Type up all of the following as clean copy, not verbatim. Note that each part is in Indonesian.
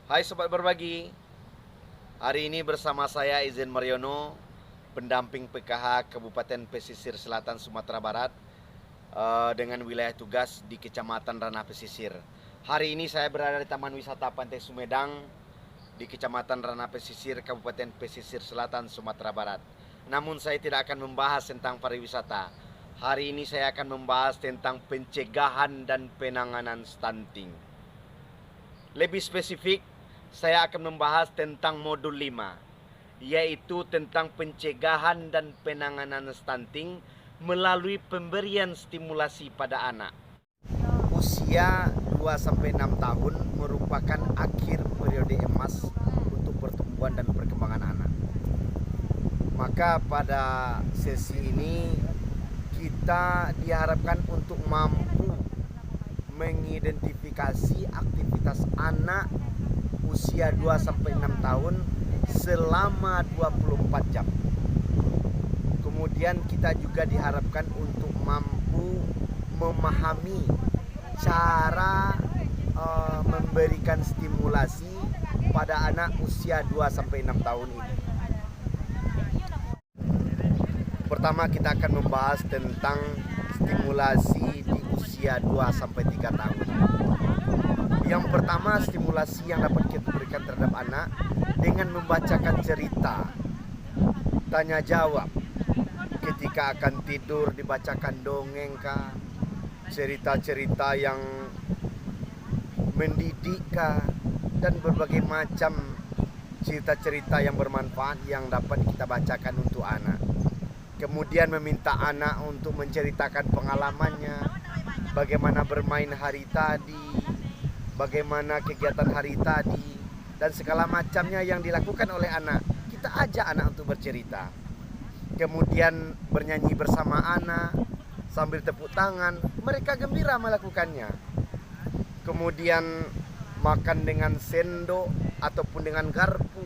Hai Sobat Berbagi. Hari ini bersama saya Izen Mariono, pendamping PKH Kabupaten Pesisir Selatan Sumatera Barat, dengan wilayah tugas di Kecamatan Ranah Pesisir. Hari ini saya berada di Taman Wisata Pantai Sumedang di Kecamatan Ranah Pesisir, Kabupaten Pesisir Selatan Sumatera Barat. Namun saya tidak akan membahas tentang pariwisata. Hari ini saya akan membahas tentang pencegahan dan penanganan stunting. Lebih spesifik, saya akan membahas tentang modul 5, yaitu tentang pencegahan dan penanganan stunting melalui pemberian stimulasi pada anak. Usia 2-6 tahun merupakan akhir periode emas untuk pertumbuhan dan perkembangan anak. Maka pada sesi ini kita diharapkan untuk mampu mengidentifikasi aktivitas anak usia 2-6 tahun selama 24 jam. Kemudian kita juga diharapkan untuk mampu memahami cara memberikan stimulasi pada anak usia 2-6 tahun ini. Pertama kita akan membahas tentang stimulasi di usia 2-3 tahun. Yang pertama, stimulasi yang dapat kita berikan terhadap anak dengan membacakan cerita, tanya jawab. Ketika akan tidur dibacakan dongeng kah, cerita-cerita yang mendidik kah, dan berbagai macam cerita-cerita yang bermanfaat yang dapat kita bacakan untuk anak. Kemudian meminta anak untuk menceritakan pengalamannya, bagaimana bermain hari tadi, bagaimana kegiatan hari tadi, dan segala macamnya yang dilakukan oleh anak. Kita ajak anak untuk bercerita. Kemudian bernyanyi bersama anak, sambil tepuk tangan, mereka gembira melakukannya. Kemudian makan dengan sendok ataupun dengan garpu,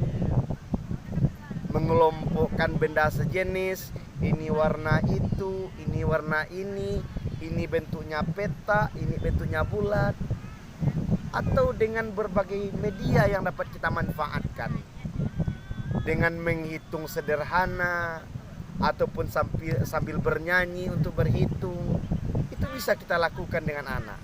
mengelompokkan benda sejenis, ini warna itu, ini warna ini bentuknya peta, ini bentuknya bulat, atau dengan berbagai media yang dapat kita manfaatkan. Dengan menghitung sederhana ataupun sambil bernyanyi untuk berhitung, itu bisa kita lakukan dengan anak.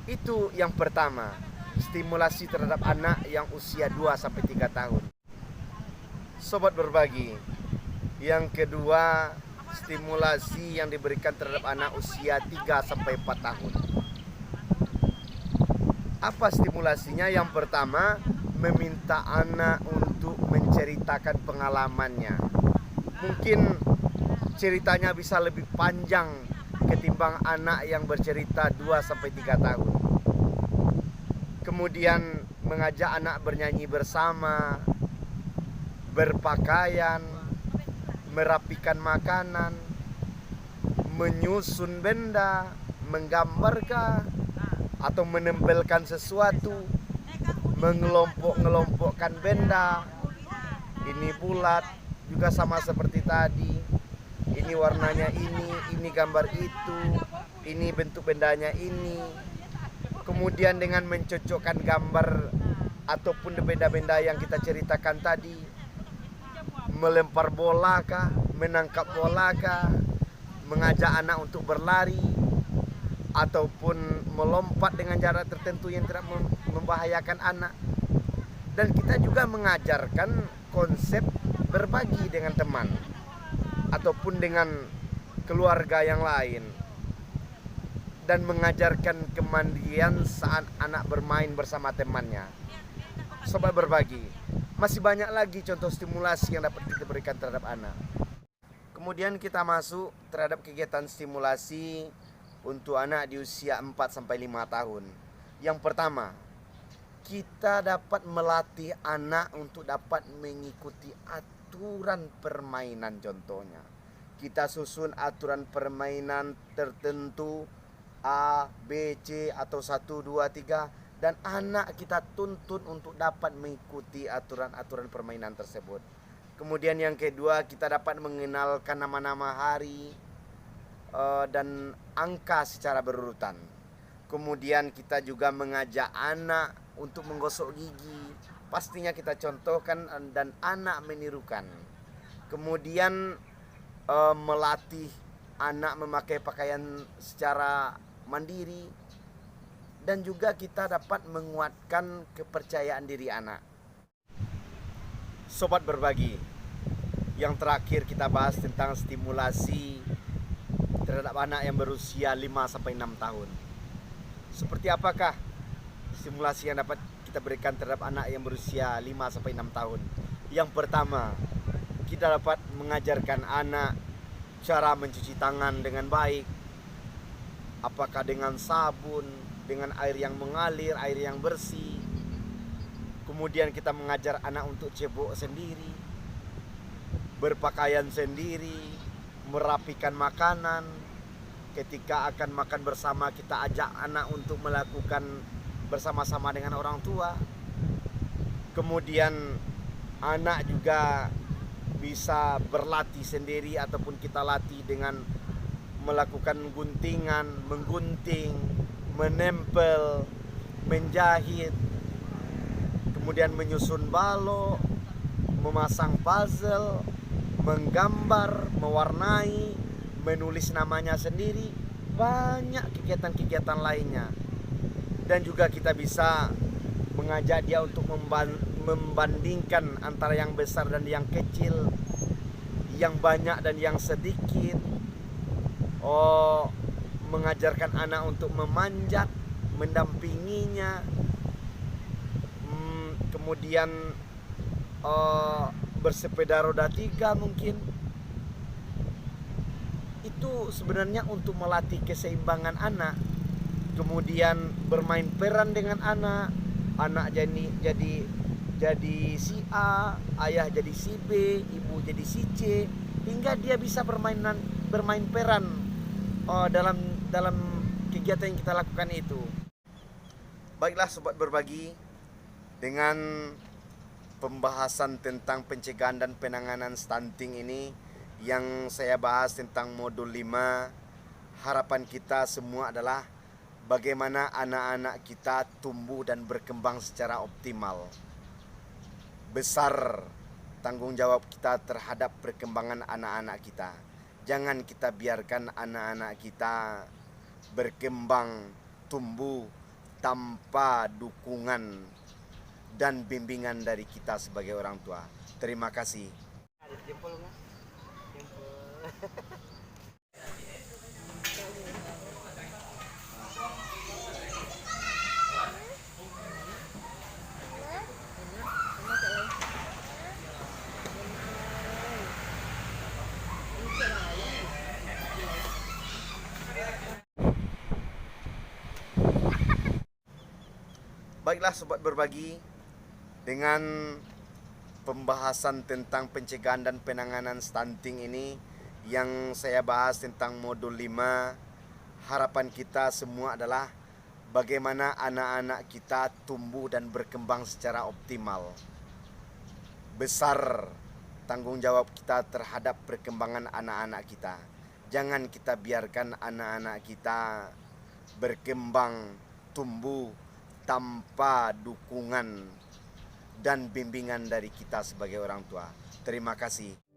Itu yang pertama, stimulasi terhadap anak yang usia 2-3 tahun. Sobat Berbagi, yang kedua, stimulasi yang diberikan terhadap anak usia 3-4 tahun. Apa stimulasinya? Yang pertama, meminta anak untuk menceritakan pengalamannya. Mungkin ceritanya bisa lebih panjang ketimbang anak yang bercerita 2-3 tahun. Kemudian mengajak anak bernyanyi bersama, berpakaian, merapikan makanan, menyusun benda, menggambarkan, atau menempelkan sesuatu, mengelompokkan benda. Ini bulat, juga sama seperti tadi. Ini warnanya ini gambar itu, ini bentuk bendanya ini. Kemudian dengan mencocokkan gambar ataupun benda-benda yang kita ceritakan tadi, melempar bola kah, menangkap bola kah, mengajak anak untuk berlari, ataupun melompat dengan jarak tertentu yang tidak membahayakan anak. Dan kita juga mengajarkan konsep berbagi dengan teman ataupun dengan keluarga yang lain, dan mengajarkan kemandirian saat anak bermain bersama temannya. Sobat Berbagi, masih banyak lagi contoh stimulasi yang dapat kita berikan terhadap anak. Kemudian kita masuk terhadap kegiatan stimulasi untuk anak di usia 4-5 tahun. Yang pertama, kita dapat melatih anak untuk dapat mengikuti aturan permainan. Contohnya, kita susun aturan permainan tertentu A, B, C atau 1, 2, 3, dan anak kita tuntut untuk dapat mengikuti aturan-aturan permainan tersebut. Kemudian yang kedua, kita dapat mengenalkan nama-nama hari dan angka secara berurutan. Kemudian kita juga mengajak anak untuk menggosok gigi. Pastinya kita contohkan dan anak menirukan. Kemudian melatih anak memakai pakaian secara mandiri. Dan juga kita dapat menguatkan kepercayaan diri anak. Sobat berbagi, yang terakhir kita bahas tentang stimulasi terhadap anak yang berusia 5-6 tahun. Seperti apakah stimulasi yang dapat kita berikan terhadap anak yang berusia 5-6 tahun? Yang pertama, kita dapat mengajarkan anak cara mencuci tangan dengan baik. Apakah dengan sabun, dengan air yang mengalir, air yang bersih. Kemudian kita mengajar anak untuk cebok sendiri, berpakaian sendiri, merapikan makanan. Ketika akan makan bersama, kita ajak anak untuk melakukan bersama-sama dengan orang tua. Kemudian anak juga bisa berlatih sendiri ataupun kita latih dengan melakukan guntingan, menggunting, menempel, menjahit, kemudian menyusun balok, memasang puzzle, menggambar, mewarnai, menulis namanya sendiri, banyak kegiatan-kegiatan lainnya. Dan juga kita bisa mengajak dia untuk membandingkan antara yang besar dan yang kecil, yang banyak dan yang sedikit. Mengajarkan anak untuk memanjat, mendampinginya. Kemudian bersepeda roda 3 mungkin. Itu sebenarnya untuk melatih keseimbangan anak. Kemudian bermain peran dengan anak. Anak jadi si A, ayah jadi si B, ibu jadi si C, hingga dia bisa bermain peran dalam kegiatan yang kita lakukan itu. Baiklah sobat berbagi, dengan pembahasan tentang pencegahan dan penanganan stunting ini yang saya bahas tentang modul 5, harapan kita semua adalah bagaimana anak-anak kita tumbuh dan berkembang secara optimal. Besar tanggung jawab kita terhadap perkembangan anak-anak kita. Jangan kita biarkan anak-anak kita berkembang, tumbuh tanpa dukungan dan bimbingan dari kita sebagai orang tua. Terima kasih. Baiklah sobat berbagi, dengan pembahasan tentang pencegahan dan penanganan stunting ini yang saya bahas tentang modul 5, harapan kita semua adalah bagaimana anak-anak kita tumbuh dan berkembang secara optimal. Besar tanggung jawab kita terhadap perkembangan anak-anak kita. Jangan kita biarkan anak-anak kita berkembang, tumbuh tanpa dukungan dan bimbingan dari kita sebagai orang tua. Terima kasih.